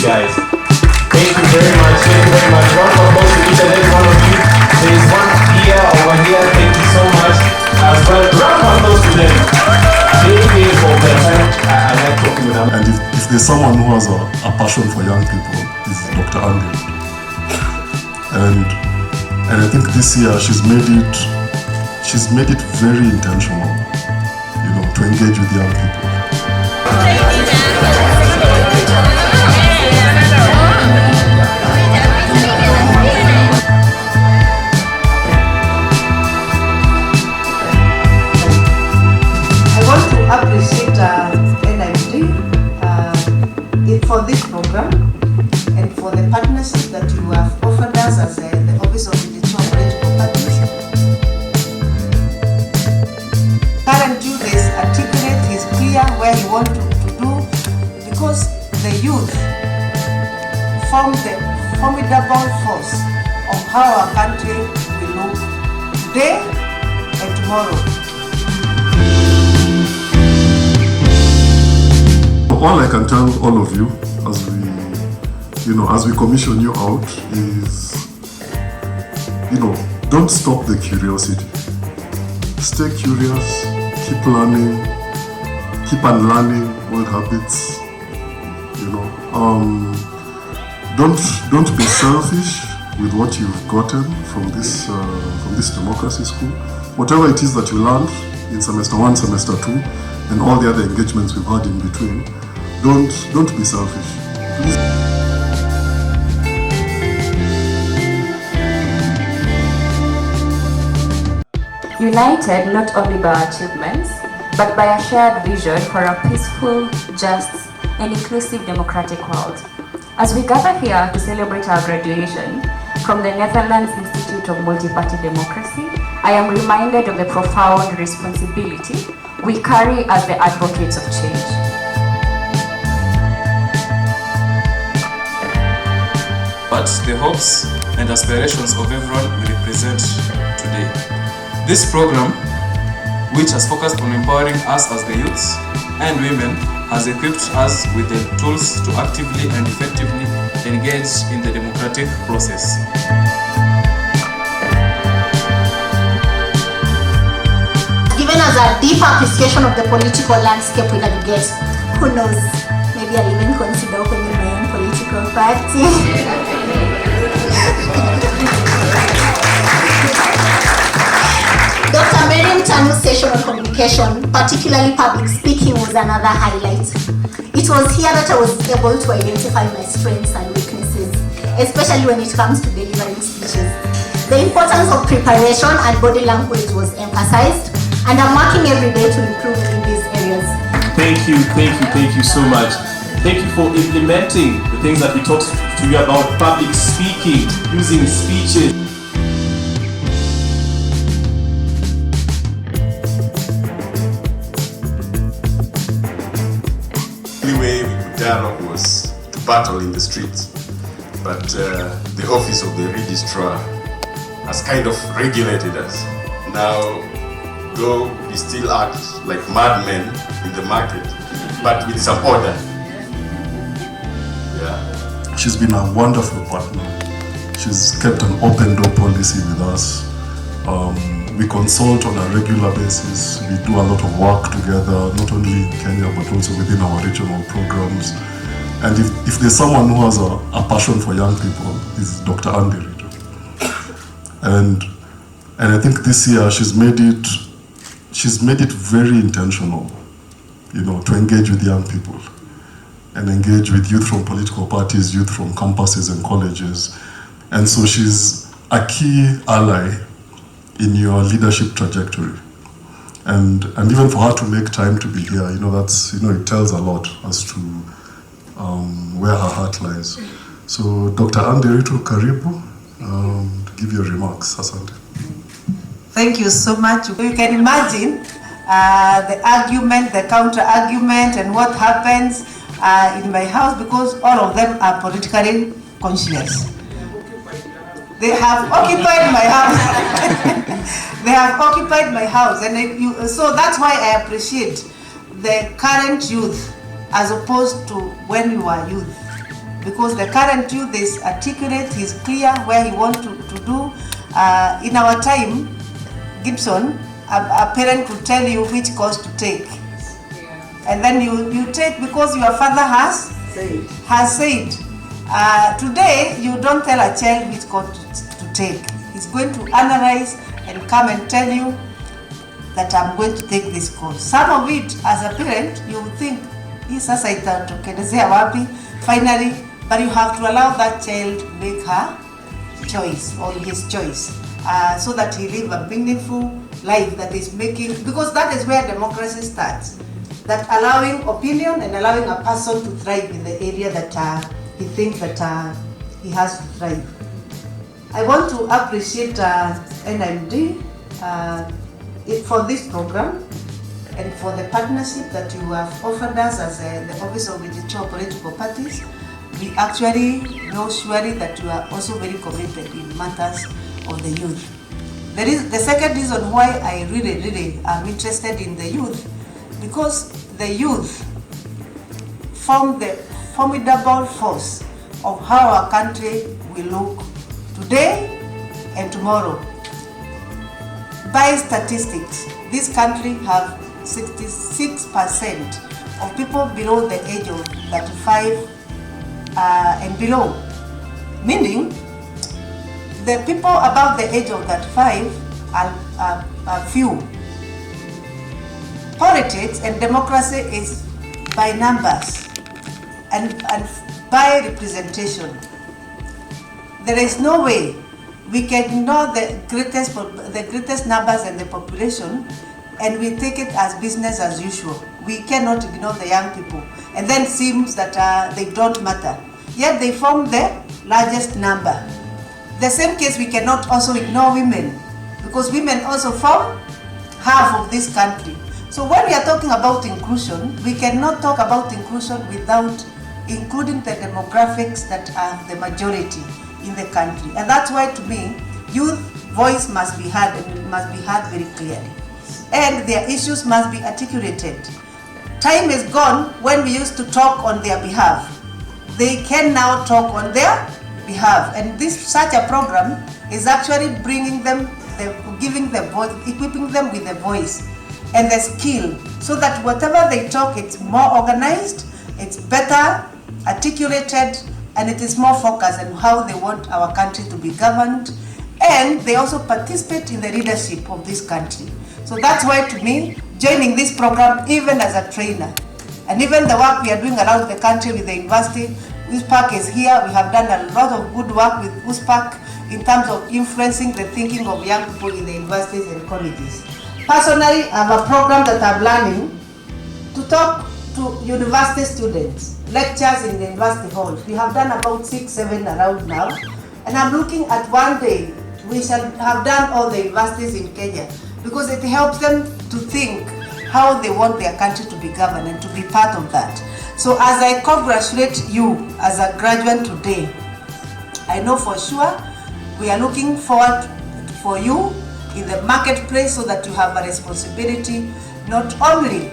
you guys. Thank you very much. Thank you very much. Round of applause to each and every one of you. There is one here, over here. Thank you so much. As well, round of applause to them. Thank you for their time. I like talking with them. And if there's someone who has a passion for young people, it's Dr. Nderitu. And I think this year she's made it very intentional, to engage with young people. I want to appreciate NIMD for this program and for the partnership that you have offered us as the Office of Registrar of Political Parties. Current youth is articulate, he's clear where he wants to do, because the youth form the formidable force of how our country will look today and tomorrow. All I can tell all of you as we commission you out is, don't stop the curiosity. Stay curious, keep learning, keep unlearning old habits. Don't be selfish with what you've gotten from this democracy school. Whatever it is that you learned in semester 1, semester 2, and all the other engagements we've had in between, don't be selfish. Please. United not only by our achievements, but by a shared vision for a peaceful, just, and inclusive democratic world. As we gather here to celebrate our graduation from the Netherlands Institute of Multi-Party Democracy, I am reminded of the profound responsibility we carry as the advocates of change. But the hopes and aspirations of everyone we represent today. This program, which has focused on empowering us as the youths and women, has equipped us with the tools to actively and effectively engage in the democratic process. Given us a deep appreciation of the political landscape we navigate. Who knows, maybe I'll even consider opening my own political party. Dr. Miriam Tanu's session on communication, particularly public speaking, was another highlight. It was here that I was able to identify my strengths and weaknesses, especially when it comes to delivering speeches. The importance of preparation and body language was emphasized, and I'm working every day to improve in these areas. Thank you so much. Thank you for implementing the things that we talked to you about: public speaking, using speeches. The only way we could dialogue was to battle in the streets, but the office of the registrar has kind of regulated us. Now, though we still act like madmen in the market, but with some order. Yeah. She's been a wonderful partner. She's kept an open door policy with us. We consult on a regular basis. We do a lot of work together, not only in Kenya, but also within our regional programs. And if there's someone who has a passion for young people, it's Dr. Nderitu. And I think this year she's made it very intentional, to engage with young people and engage with youth from political parties, youth from campuses and colleges. And so she's a key ally in your leadership trajectory. And even for her to make time to be here, that's, it tells a lot as to where her heart lies. So Dr. Nderitu, karibu, to give your remarks. Asante. Thank you so much. You can imagine the argument, the counter-argument, and what happens in my house, because all of them are politically conscious. They have occupied my house. They have occupied my house, and so that's why I appreciate the current youth as opposed to when you were youth. because the current youth is articulate, he's clear where he wants to do. In our time, Gibson, a parent could tell you which course to take. And then you take because your father has said. Today, you don't tell a child which course to take. He's going to analyze and come and tell you that I'm going to take this course. Some of it, as a parent, you would think, sasa itatokelezea wapi finally, but you have to allow that child make her choice or his choice, so that he live a meaningful life that is making, because that is where democracy starts, that allowing opinion and allowing a person to thrive in the area that he thinks that he has to thrive. I want to appreciate NIMD for this program and for the partnership that you have offered us as the Office of Registrar of Political Parties. We actually know surely that you are also very committed in matters of the youth. The second reason why I really am interested in the youth, because the youth form the formidable force of how our country will look today and tomorrow. By statistics, this country have 66% of people below the age of 35 and below. Meaning, the people above the age of 35 are few. Politics and democracy is by numbers and by representation. There is no way we can ignore the greatest numbers in the population and we take it as business as usual. We cannot ignore the young people, and then it seems that they don't matter. Yet they form the largest number. The same case, we cannot also ignore women, because women also form half of this country. So when we are talking about inclusion, we cannot talk about inclusion without including the demographics that are the majority in the country. And that's why, to me, youth voice must be heard, and it must be heard very clearly. And their issues must be articulated. Time is gone when we used to talk on their behalf. They can now talk on their behalf. And such a program is actually bringing them, giving the voice, equipping them with the voice and the skill, so that whatever they talk, it's more organized, it's better articulated, and it is more focused on how they want our country to be governed. And they also participate in the leadership of this country. So that's why, to me, joining this program, even as a trainer, and even the work we are doing around the country with the university, USPAC is here. We have done a lot of good work with USPAC in terms of influencing the thinking of young people in the universities and colleges. Personally, I have a program that I'm planning to talk to university students, lectures in the university halls. We have done about 6-7 around now, and I'm looking at one day we shall have done all the universities in Kenya, because it helps them to think how they want their country to be governed and to be part of that. So as I congratulate you as a graduate today, I know for sure we are looking forward for you in the marketplace, so that you have a responsibility not only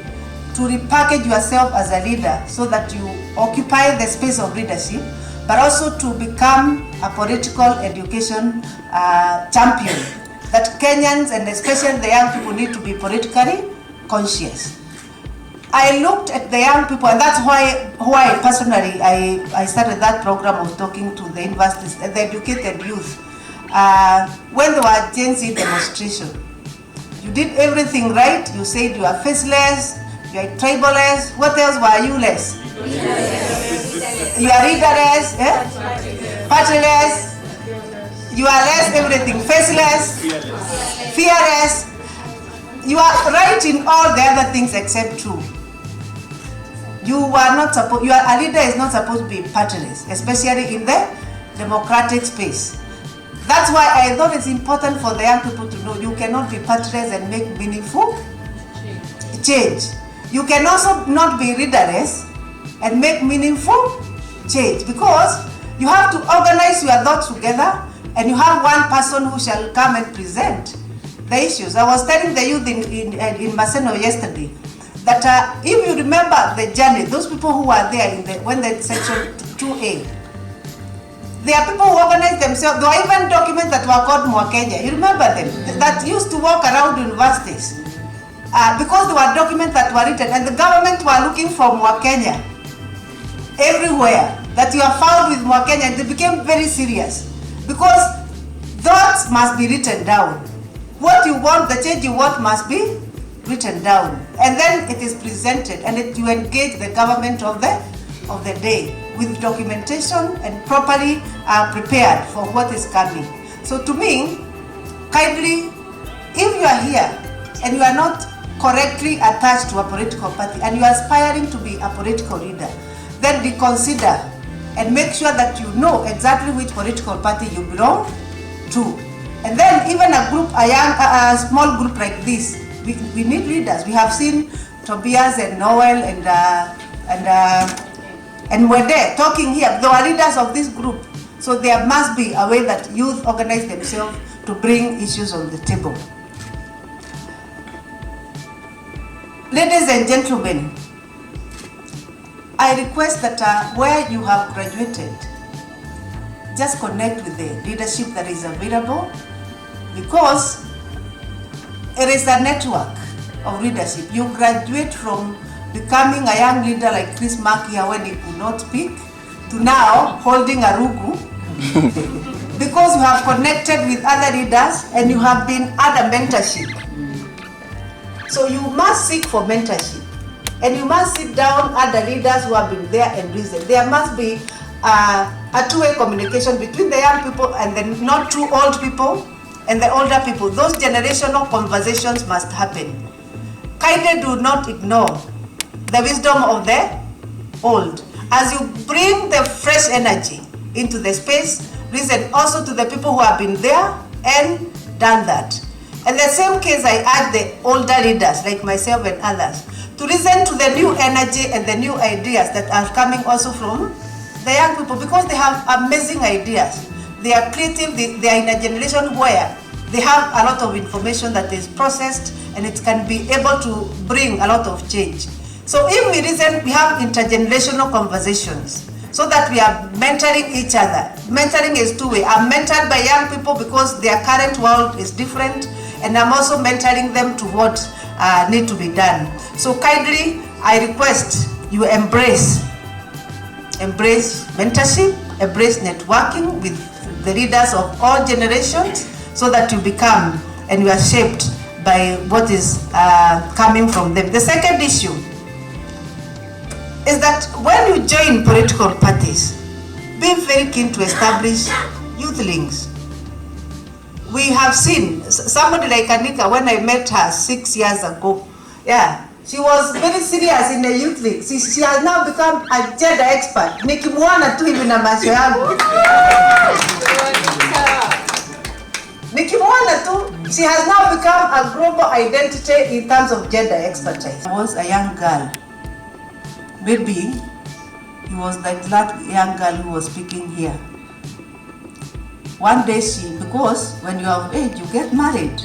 to repackage yourself as a leader so that you occupy the space of leadership, but also to become a political education champion, that Kenyans and especially the young people need to be politically conscious. I looked at the young people, and that's why personally I started that program of talking to the universities, the educated youth. When there were Gen Z demonstration, you did everything right. You said you are faceless, you are tribalist. What else were you less? You are leaderless, partyless. You are less everything, faceless, fearless. You are right in all the other things except two. You are not supposed. A leader is not supposed to be partyless, especially in the democratic space. That's why I thought it's important for the young people to know you cannot be partyless and make meaningful change. You can also not be leaderless and make meaningful change, because you have to organize your thoughts together, and you have one person who shall come and present the issues. I was telling the youth in Maseno yesterday that if you remember the journey, those people who were there when the section 2A, There are people who organize themselves. There were even documents that were called Mwakenya. You remember them? That used to walk around universities. Because there were documents that were written and the government were looking for Mwakenya everywhere. That you are found with Mwakenya, and they became very serious. Because thoughts must be written down. What you want, the change you want must be written down. And then it is presented and you engage the government of the day with documentation and properly prepared for what is coming. So to me, kindly, if you are here and you are not correctly attached to a political party and you are aspiring to be a political leader, then reconsider and make sure that you know exactly which political party you belong to. And then even a small group like this, we need leaders. We have seen Tobias and Noel and we're there talking here. They are leaders of this group. So there must be a way that youth organize themselves to bring issues on the table. Ladies and gentlemen, I request that where you have graduated, just connect with the leadership that is available, because it is a network of leadership. You graduate from becoming a young leader like Chris Mark here when he could not speak, to now holding a rugu, because you have connected with other leaders and you have been under mentorship. So you must seek for mentorship. And you must sit down other leaders who have been there and reason. There must be a two-way communication between the young people and the not too old people and the older people. Those generational conversations must happen. Kindly do not ignore the wisdom of the old. As you bring the fresh energy into the space, listen also to the people who have been there and done that. In the same case, I urge the older leaders like myself and others to listen to the new energy and the new ideas that are coming also from the young people, because they have amazing ideas. They are creative, they are in a generation where they have a lot of information that is processed and it can be able to bring a lot of change. So if we listen, we have intergenerational conversations so that we are mentoring each other. Mentoring is two-way. I'm mentored by young people because their current world is different, and I'm also mentoring them to what need to be done. So kindly, I request you embrace mentorship, embrace networking with the leaders of all generations, so that you become and you are shaped by what is coming from them. The second issue is that when you join political parties, be very keen to establish youth links. We have seen somebody like Anika, when I met her 6 years ago, she was very serious in the youth league. She has now become a gender expert. Nikimuona tu hivi na macho yangu. Nikimuona tu, she has now become a global identity in terms of gender expertise. I was a young girl. Maybe he was like that young girl who was speaking here. One day because when you are of age, you get married.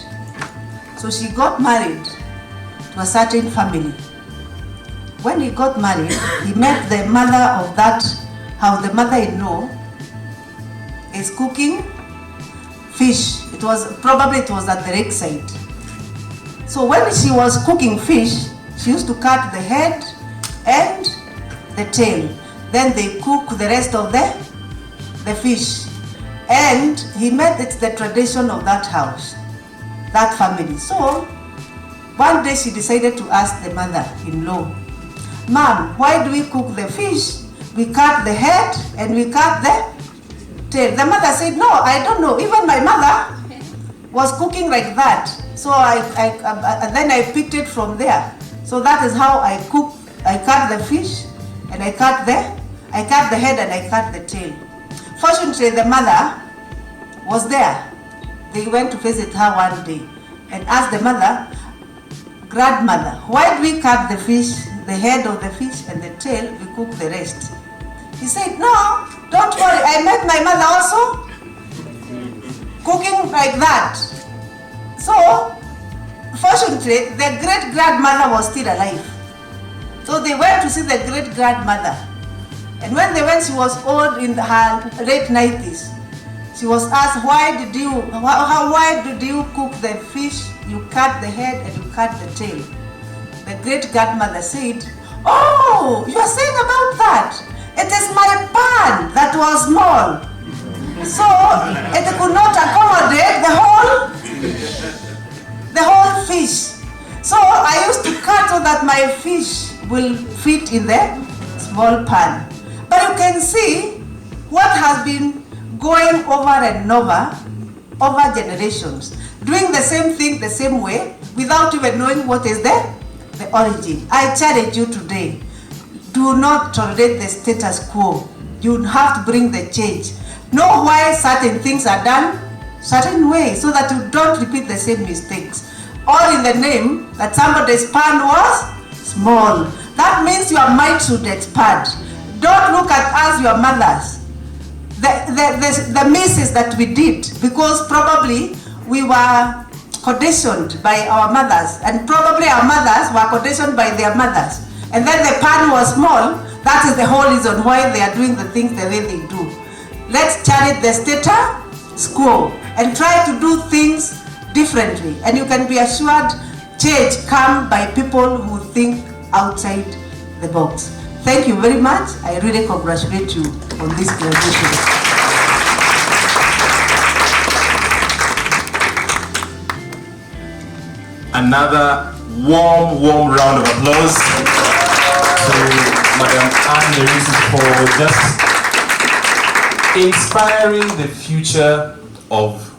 So she got married to a certain family. When he got married, he met the mother of that house. The mother-in-law is cooking fish. It was at the lakeside. So when she was cooking fish, she used to cut the head and the tail. Then they cook the rest of the fish. And he met it's the tradition of that house, that family. So one day she decided to ask the mother-in-law, "Mom, why do we cook the fish? We cut the head and we cut the tail." The mother said, "No, I don't know. Even my mother was cooking like that. So then I picked it from there. So that is how I cook. I cut the fish and I cut the head and I cut the tail." Fortunately, the mother was there. They went to visit her one day and asked the mother, "Grandmother, why do we cut the fish, the head of the fish and the tail, we cook the rest?" He said, "No, don't worry, I met my mother also cooking like that." So, fortunately, the great-grandmother was still alive. So they went to see the great-grandmother. And when they went, she was old, in her late 90s. She was asked, why did you cook the fish? You cut the head and you cut the tail. The great grandmother said, oh, you are saying about that? It is my pan that was small. So it could not accommodate the whole fish. So I used to cut so that my fish will fit in the small pan. But you can see what has been going over and over generations, doing the same thing the same way without even knowing what is the origin. I challenge you today, do not tolerate the status quo. You have to bring the change. Know why certain things are done certain way so that you don't repeat the same mistakes. All in the name that somebody's pan was small. That means your mind should expand. Don't look at us, your mothers. The misses that we did, because probably we were conditioned by our mothers, and probably our mothers were conditioned by their mothers. And then the pan was small. That is the whole reason why they are doing the things the way they do. Let's challenge the status quo and try to do things differently. And you can be assured change comes by people who think outside the box. Thank you very much. I really congratulate you on this graduation. Another warm round of applause to Madam Nderitu for just inspiring the future of